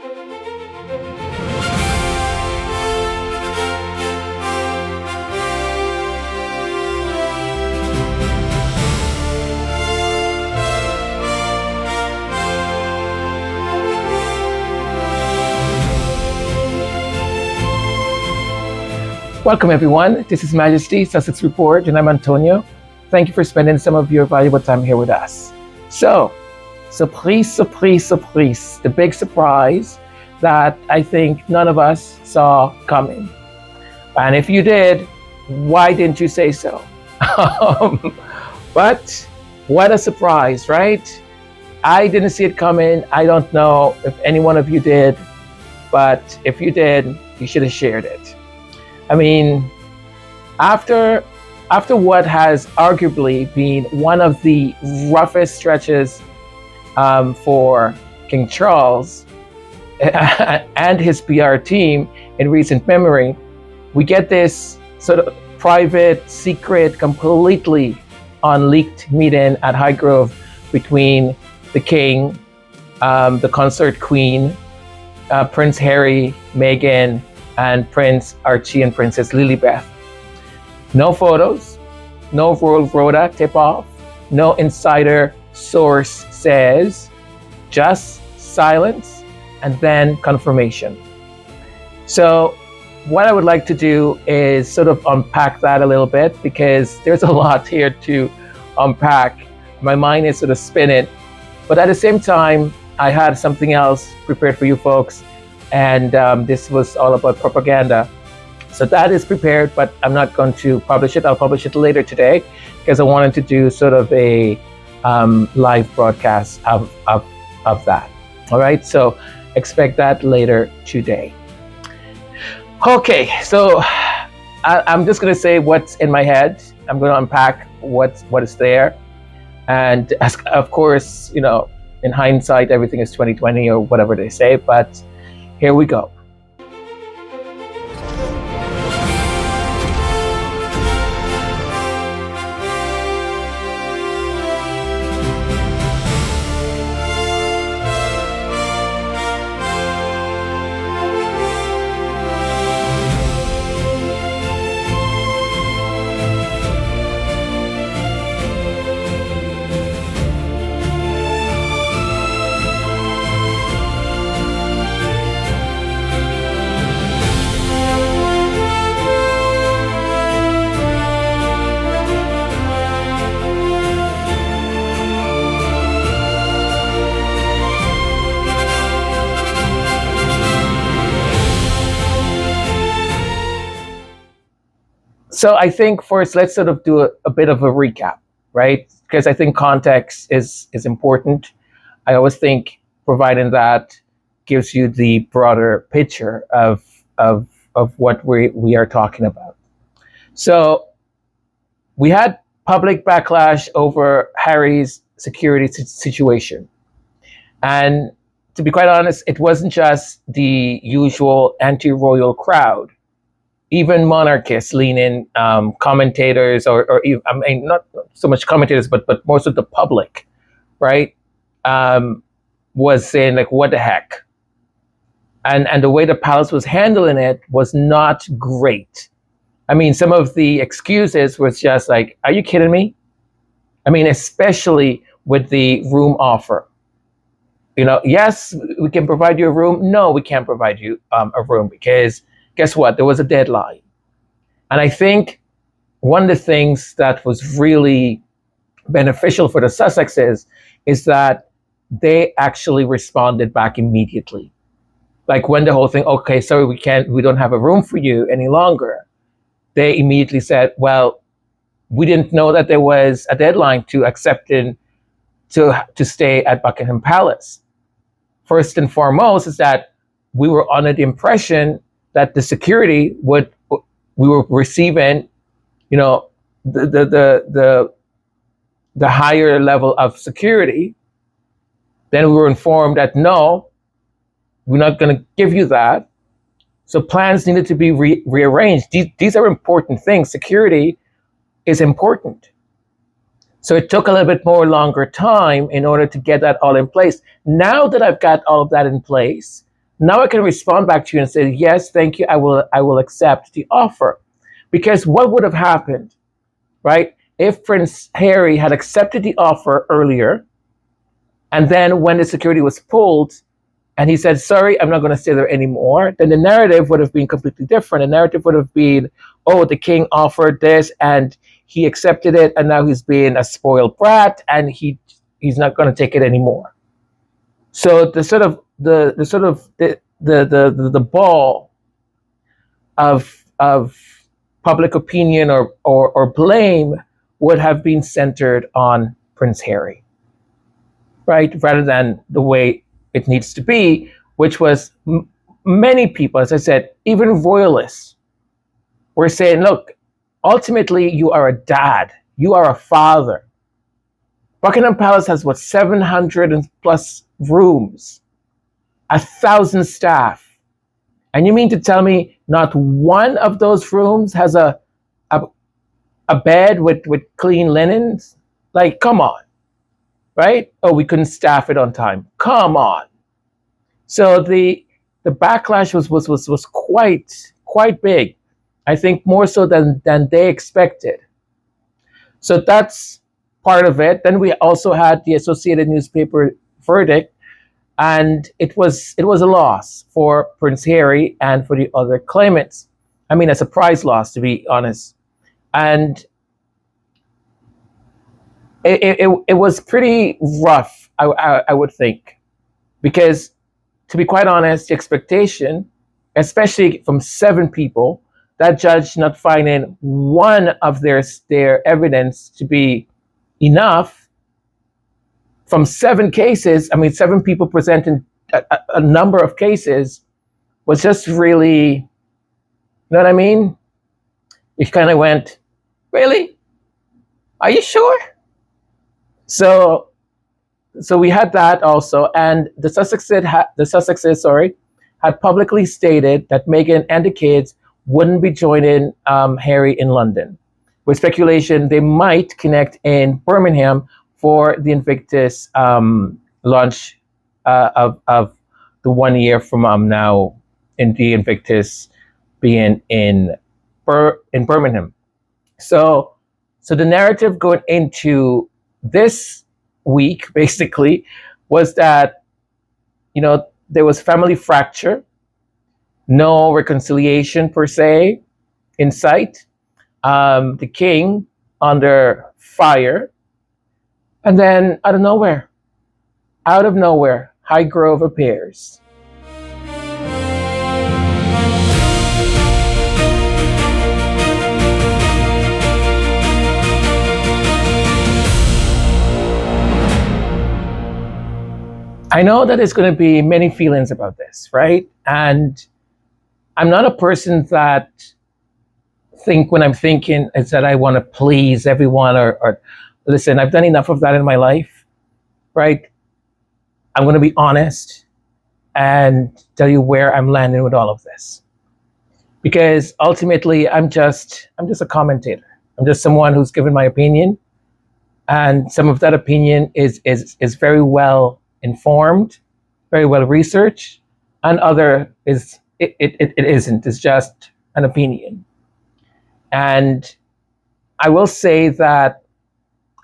Welcome everyone, this is Majesty Sussex Report and I'm Antonio. Thank you for spending some of your valuable time here with us. So, surprise, the big surprise that I think none of us saw coming. And if you did, why didn't you say so? But what a surprise, right? I didn't see it coming. I don't know if any one of you did, but if you did, you should have shared it. I mean, after what has arguably been one of the roughest stretches for King Charles and his PR team in recent memory, we get this sort of private, secret, completely unleaked meeting at Highgrove between the King, the consort Queen, Prince Harry, Meghan, and Prince Archie and Princess Lilibet. No photos, no royal rota tip-off, no insider source says, just silence and then confirmation. So what I would like to do is sort of unpack that a little bit because there's a lot here to unpack. My mind is sort of spinning, but at the same time, I had something else prepared for you folks. And this was all about propaganda. So that is prepared, but I'm not going to publish it. I'll publish it later today because I wanted to do sort of a live broadcast of that. All right, so expect that later today. Okay, so I'm just going to say what's in my head. I'm going to unpack what is there. And as, of course, you know, in hindsight, everything is 2020 or whatever they say, but here we go. So I think first, let's sort of do a bit of a recap, right? Because I think context is important. I always think providing that gives you the broader picture of what we are talking about. So we had public backlash over Harry's security situation. And to be quite honest, it wasn't just the usual anti-royal crowd. Even monarchists leaning commentators, or even, I mean, not so much commentators, but most of the public, right, was saying like, what the heck? And the way the palace was handling it was not great. I mean, some of the excuses was just like, are you kidding me? I mean, especially with the room offer. You know, yes, we can provide you a room. No, we can't provide you a room because guess what? There was a deadline. And I think one of the things that was really beneficial for the Sussexes is that they actually responded back immediately. Like when the whole thing, okay, sorry, we don't have a room for you any longer. They immediately said, well, we didn't know that there was a deadline to accepting to stay at Buckingham Palace. First and foremost is that we were under the impression that the security we were receiving, you know, the higher level of security. Then we were informed that no, we're not going to give you that. So plans needed to be rearranged. These are important things. Security is important. So it took a little bit longer time in order to get that all in place. Now that I've got all of that in place, Now I can respond back to you and say, yes, thank you. I will accept the offer. Because what would have happened, right? If Prince Harry had accepted the offer earlier, and then when the security was pulled, and he said, sorry, I'm not going to stay there anymore, then the narrative would have been completely different. The narrative would have been, oh, the king offered this and he accepted it, and now he's being a spoiled brat and he's not going to take it anymore. So the ball of public opinion or blame would have been centered on Prince Harry, right? Rather than the way it needs to be, which was many people, as I said, even royalists, were saying, look, ultimately you are a dad, you are a father. Buckingham Palace has what, 700 and plus rooms, 1,000 staff. And you mean to tell me not one of those rooms has a bed with clean linens? Like, come on, right? Oh, we couldn't staff it on time. Come on. So the backlash was quite big. I think more so than they expected. So that's part of it. Then we also had the Associated Newspaper verdict, and it was a loss for Prince Harry and for the other claimants. I mean, a surprise loss, to be honest. And it was pretty rough, I would think, because, to be quite honest, the expectation, especially from 7 people, that judge not finding one of their evidence to be enough, from 7 cases, I mean, 7 people presenting a number of cases, was just really, you know what I mean? It kind of went, really? Are you sure? So we had that also, and the Sussexes, had publicly stated that Meghan and the kids wouldn't be joining Harry in London, with speculation they might connect in Birmingham for the Invictus launch of the 1 year from now, in the Invictus being in Birmingham. So the narrative going into this week basically was that, there was family fracture, no reconciliation per se in sight, the king under fire, and then out of nowhere, Highgrove appears. I know that there's going to be many feelings about this, right? And I'm not a person that when I'm thinking is that I want to please everyone or listen, I've done enough of that in my life, right? I'm going to be honest and tell you where I'm landing with all of this. Because ultimately, I'm just a commentator. I'm just someone who's given my opinion. And some of that opinion is very well informed, very well researched, and other is it isn't. It's just an opinion. And I will say that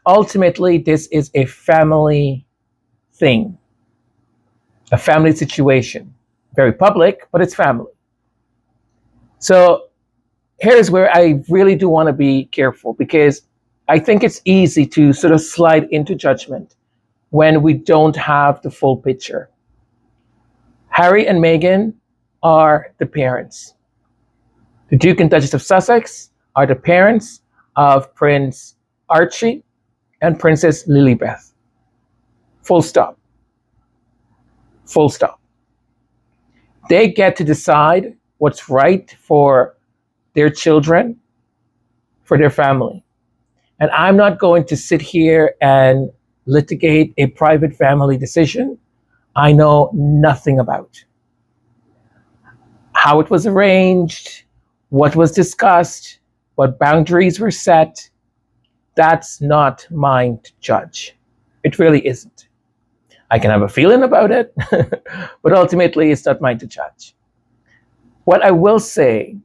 ultimately this is a family thing, a family situation. Very public, but it's family. So here's where I really do want to be careful, because I think it's easy to sort of slide into judgment when we don't have the full picture. Harry and Meghan are the parents. The Duke and Duchess of Sussex are the parents of Prince Archie and Princess Lilibet. Full stop. Full stop. They get to decide what's right for their children, for their family. And I'm not going to sit here and litigate a private family decision I know nothing about. How it was arranged, what was discussed, what boundaries were set, that's not mine to judge. It really isn't. I can have a feeling about it, but ultimately it's not mine to judge. What I will say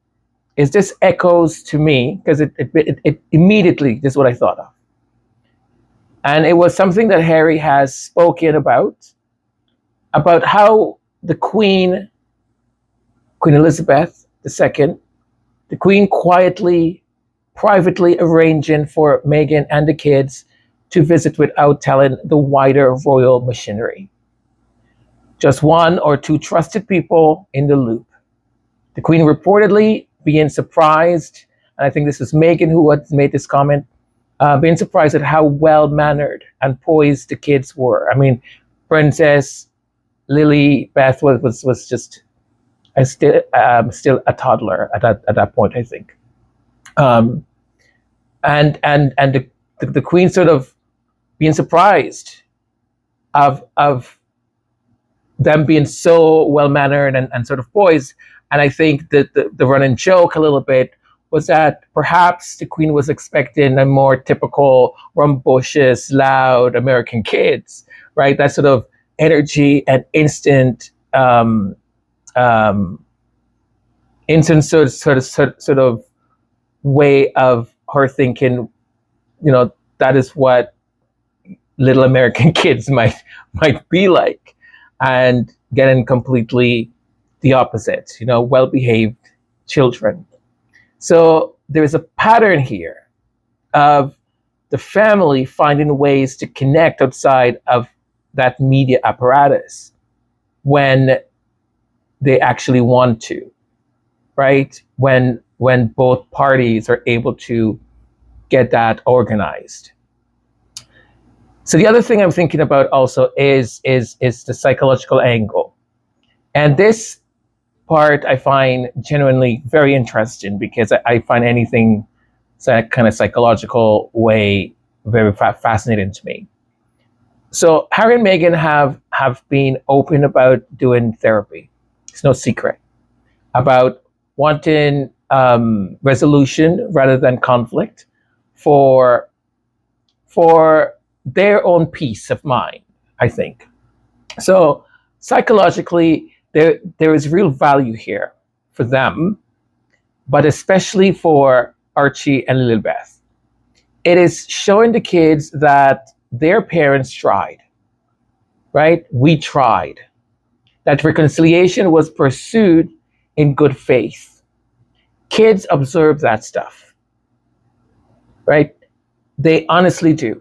is this echoes to me, because it immediately, this is what I thought of. And it was something that Harry has spoken about how the Queen Elizabeth II, the Queen quietly, privately arranging for Meghan and the kids to visit without telling the wider royal machinery. Just one or two trusted people in the loop. The Queen reportedly being surprised, and I think this was Meghan who had made this comment, being surprised at how well-mannered and poised the kids were. I mean, Princess Lilibet was just still a toddler at that point, I think. And the Queen sort of being surprised of them being so well-mannered and sort of poised. And I think that the running joke a little bit was that perhaps the Queen was expecting a more typical rambunctious, loud American kids, right? That sort of energy and instant sort of way of her thinking, that is what little American kids might be like, and getting completely the opposite, well-behaved children. So there's a pattern here of the family finding ways to connect outside of that media apparatus when they actually want to, right? When both parties are able to get that organized. So the other thing I'm thinking about also is the psychological angle. And this part I find genuinely very interesting, because I find anything that kind of psychological way very fascinating to me. So Harry and Meghan have been open about doing therapy. It's no secret about wanting resolution rather than conflict for their own peace of mind, I think. So psychologically, there is real value here for them, but especially for Archie and Lilibet. It is showing the kids that their parents tried, right? We tried. That reconciliation was pursued in good faith. Kids observe that stuff, right? They honestly do.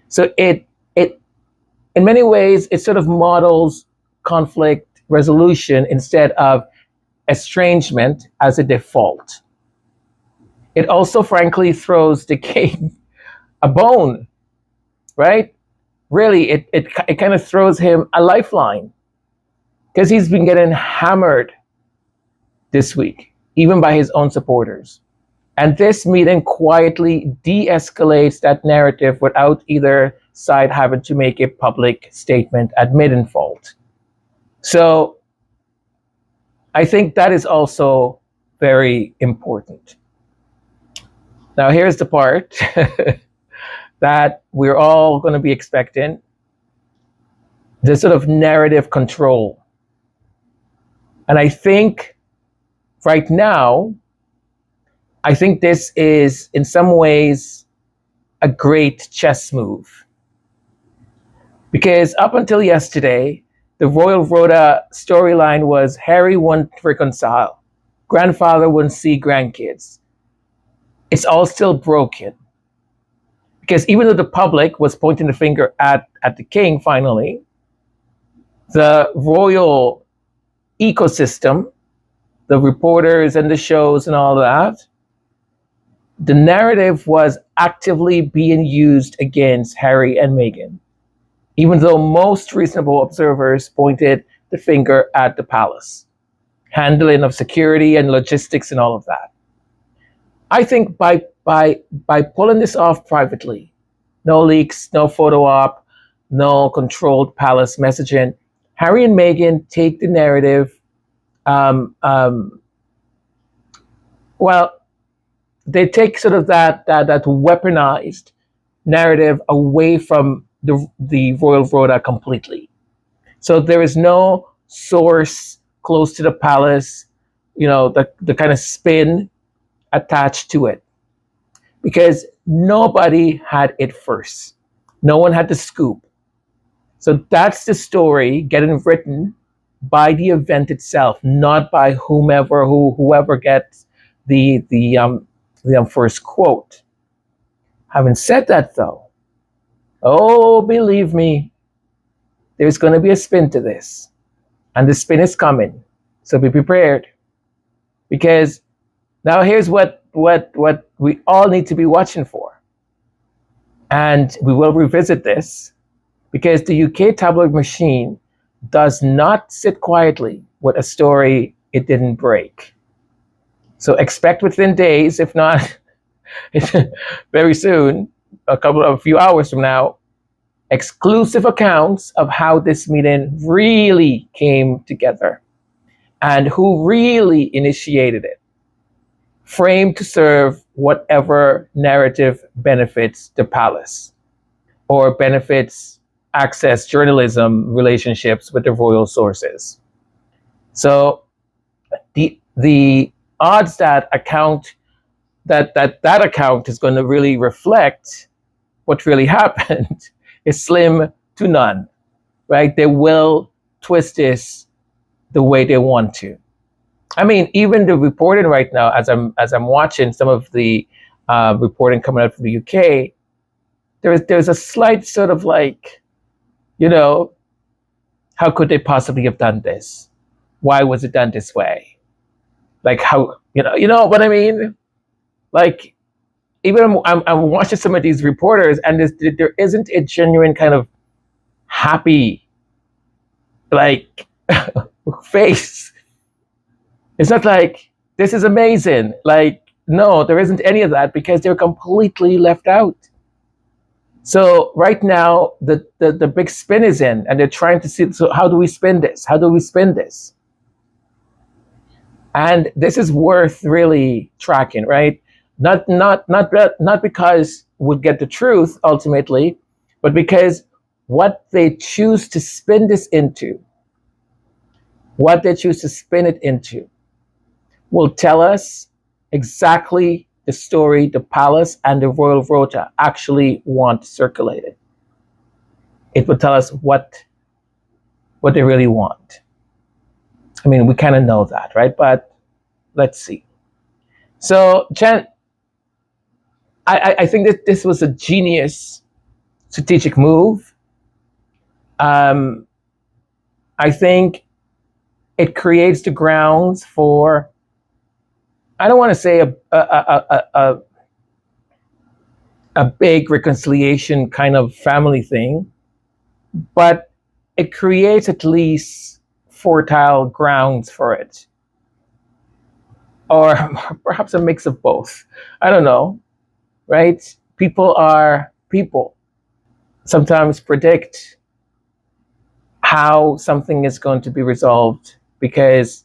So it in many ways, it sort of models conflict resolution instead of estrangement as a default. It also, frankly, throws the king a bone, right? Really, it kind of throws him a lifeline, because he's been getting hammered this week, even by his own supporters. And this meeting quietly de-escalates that narrative without either side having to make a public statement admitting fault. So I think that is also very important. Now, here's the part that we're all going to be expecting: the sort of narrative control. And I think right now, I think this is in some ways a great chess move. Because up until yesterday, the royal rota storyline was Harry won't reconcile, grandfather wouldn't see grandkids. It's all still broken. Because even though the public was pointing the finger at the king finally, the royal ecosystem, the reporters and the shows and all that, the narrative was actively being used against Harry and Meghan, even though most reasonable observers pointed the finger at the palace, handling of security and logistics and all of that. I think by pulling this off privately, no leaks, no photo op, no controlled palace messaging, Harry and Meghan take the narrative, they take sort of that weaponized narrative away from the royal rota completely. So there is no source close to the palace, the kind of spin attached to it, because nobody had it first. No one had the scoop. So that's the story getting written by the event itself, not by whoever gets the first quote. Having said that, though, oh, believe me, there's going to be a spin to this, and the spin is coming. So be prepared, because now here's what we all need to be watching for, and we will revisit this, because the UK tabloid machine does not sit quietly with a story it didn't break. So expect within days, if not very soon, a few hours from now, exclusive accounts of how this meeting really came together and who really initiated it, framed to serve whatever narrative benefits the palace or benefits access journalism relationships with the royal sources. So the odds that that account is going to really reflect what really happened is slim to none, right? They will twist this the way they want to. I mean, even the reporting right now, as I'm watching some of the reporting coming out from the UK, there's a slight sort of like, how could they possibly have done this? Why was it done this way? Like how, you know what I mean? Like, even I'm watching some of these reporters, and there isn't a genuine kind of happy, like, face. It's not like, this is amazing. Like, no, there isn't any of that, because they're completely left out. So right now, the big spin is in, and they're trying to see, so how do we spin this? How do we spin this? And this is worth really tracking, right? Not because we'll get the truth ultimately, but because what they choose to spin this into, what they choose to spin it into, will tell us exactly the story the palace and the royal rota actually want circulated. It will tell us what they really want. I mean, we kind of know that, right? But let's see. So, Jen, I think that this was a genius strategic move. I think it creates the grounds for, I don't want to say a big reconciliation kind of family thing, but it creates at least fertile grounds for it. Or perhaps a mix of both. I don't know, right? People are people. Sometimes predict how something is going to be resolved, because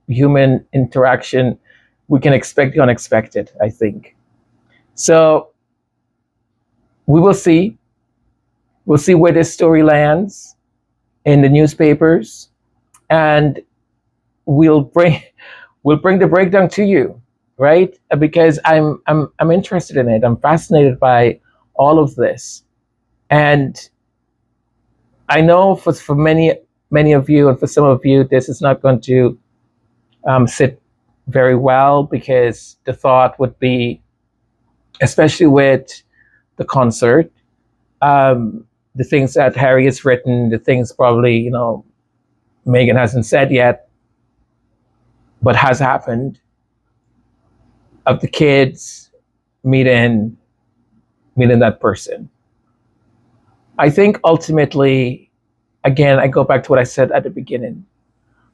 human interaction, we can expect the unexpected, I think. So we will see. We'll see where this story lands in the newspapers, and we'll bring the breakdown to you, right? Because I'm interested in it. I'm fascinated by all of this, and I know for many of you, and for some of you, this is not going to sit very well, because the thought would be, especially with the concert, the things that Harry has written, the things probably Meghan hasn't said yet, but has happened, of the kids meeting that person. I think ultimately, again, I go back to what I said at the beginning.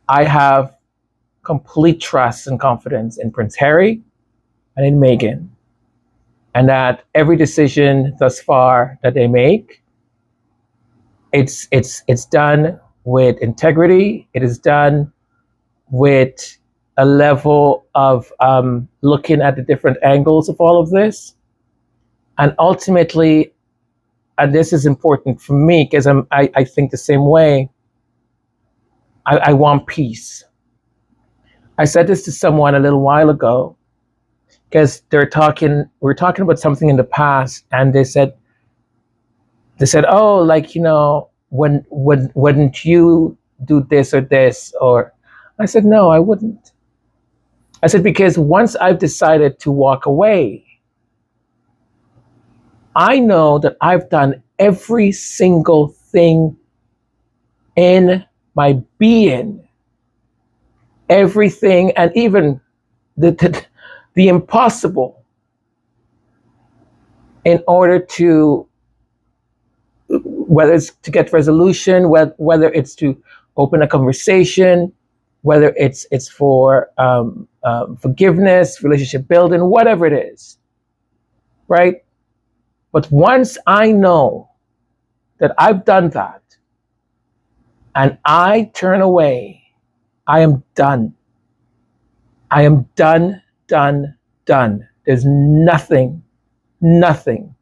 I have complete trust and confidence in Prince Harry and in Meghan, and that every decision thus far that they make, it's done with integrity. It is done with a level of looking at the different angles of all of this, and ultimately, and this is important for me because I think the same way. I want peace. I said this to someone a little while ago because we were talking about something in the past, and they said, oh, like, when wouldn't you do this or this? Or I said, no, I wouldn't. I said, because once I've decided to walk away, I know that I've done every single thing in my being, everything, and even the impossible in order to, whether it's to get resolution, whether it's to open a conversation, whether it's for forgiveness, relationship building, whatever it is, right? But once I know that I've done that and I turn away, I am done. I am done, done, done. There's nothing that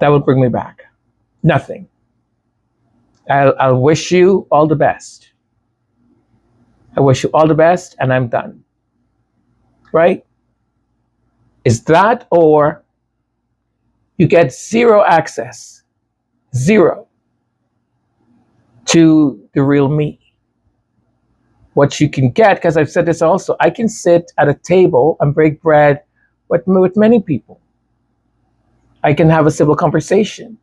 will bring me back. Nothing. I'll wish you all the best. I wish you all the best, and I'm done. Right? Is that, or you get zero access, zero, to the real me. What you can get, because I've said this also, I can sit at a table and break bread with many people. I can have a civil conversation.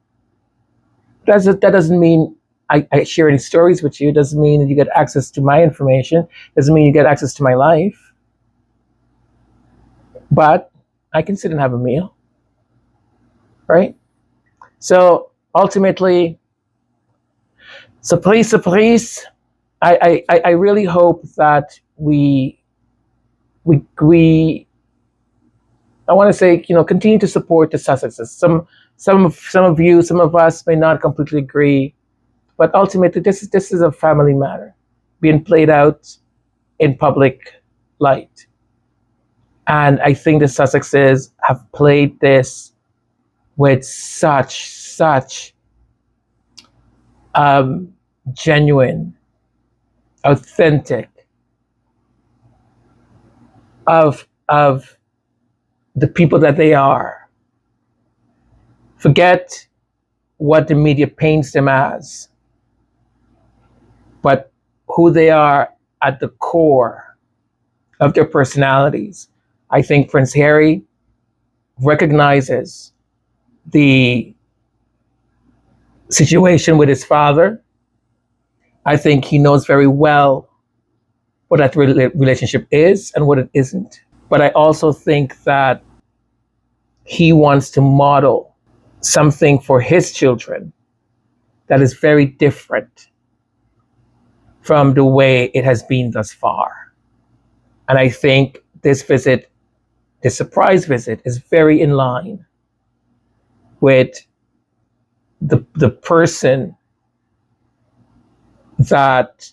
That doesn't mean I share any stories with you. It doesn't mean that you get access to my information. It doesn't mean you get access to my life. But I can sit and have a meal. Right? So ultimately, so please, I really hope that we I want to say, continue to support the Sussexes. Some of you, some of us may not completely agree, but ultimately this is a family matter being played out in public light. And I think the Sussexes have played this with such genuine, authentic, of the people that they are. Forget what the media paints them as, but who they are at the core of their personalities. I think Prince Harry recognizes the situation with his father. I think he knows very well what that relationship is and what it isn't. But I also think that he wants to model something for his children that is very different from the way it has been thus far. And I think this visit, this surprise visit, is very in line with the person that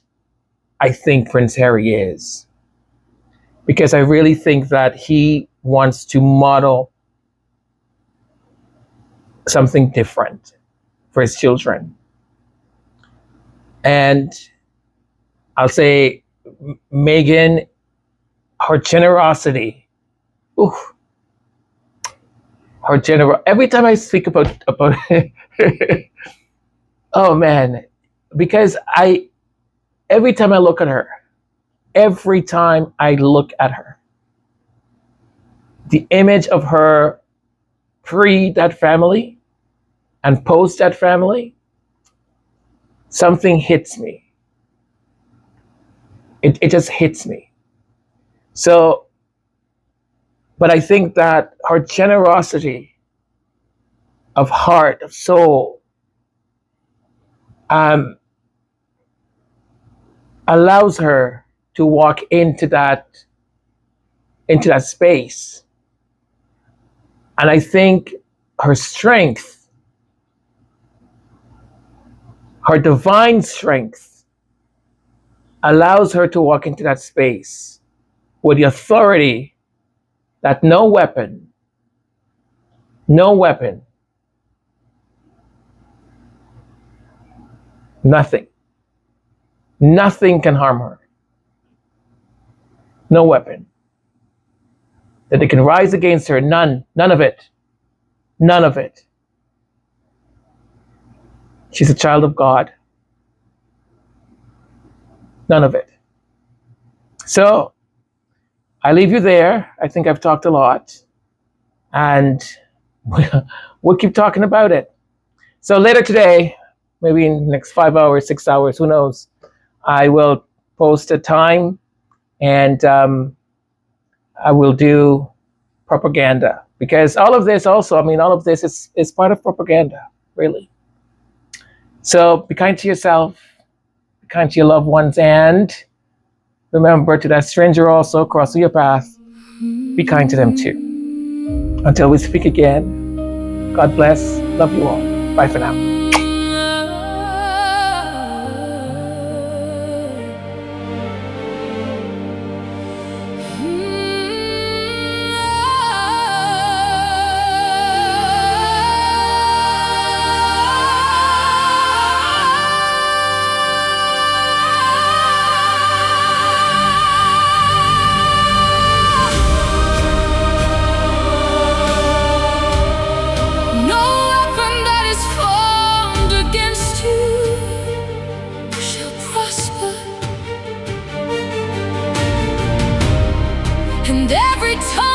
I think Prince Harry is. Because I really think that he wants to model something different for his children. And I'll say, Meghan, her generosity, every time I speak about oh man, because every time I look at her, the image of her pre that family and post that family, something hits me. It just hits me. So, but I think that her generosity of heart, of soul, allows her to walk into that space. And I think her strength, her divine strength, allows her to walk into that space with the authority that no weapon Nothing. Nothing can harm her. No weapon. That they can rise against her. None. None of it. None of it. She's a child of God. None of it. So, I leave you there. I think I've talked a lot. And we'll keep talking about it. So later today, maybe in the next 5 hours, 6 hours, who knows, I will post a time and I will do propaganda. Because all of this also, all of this is part of propaganda, really. So be kind to yourself, be kind to your loved ones, and remember to that stranger also crossing your path, be kind to them too. Until we speak again, God bless, love you all. Bye for now. And every time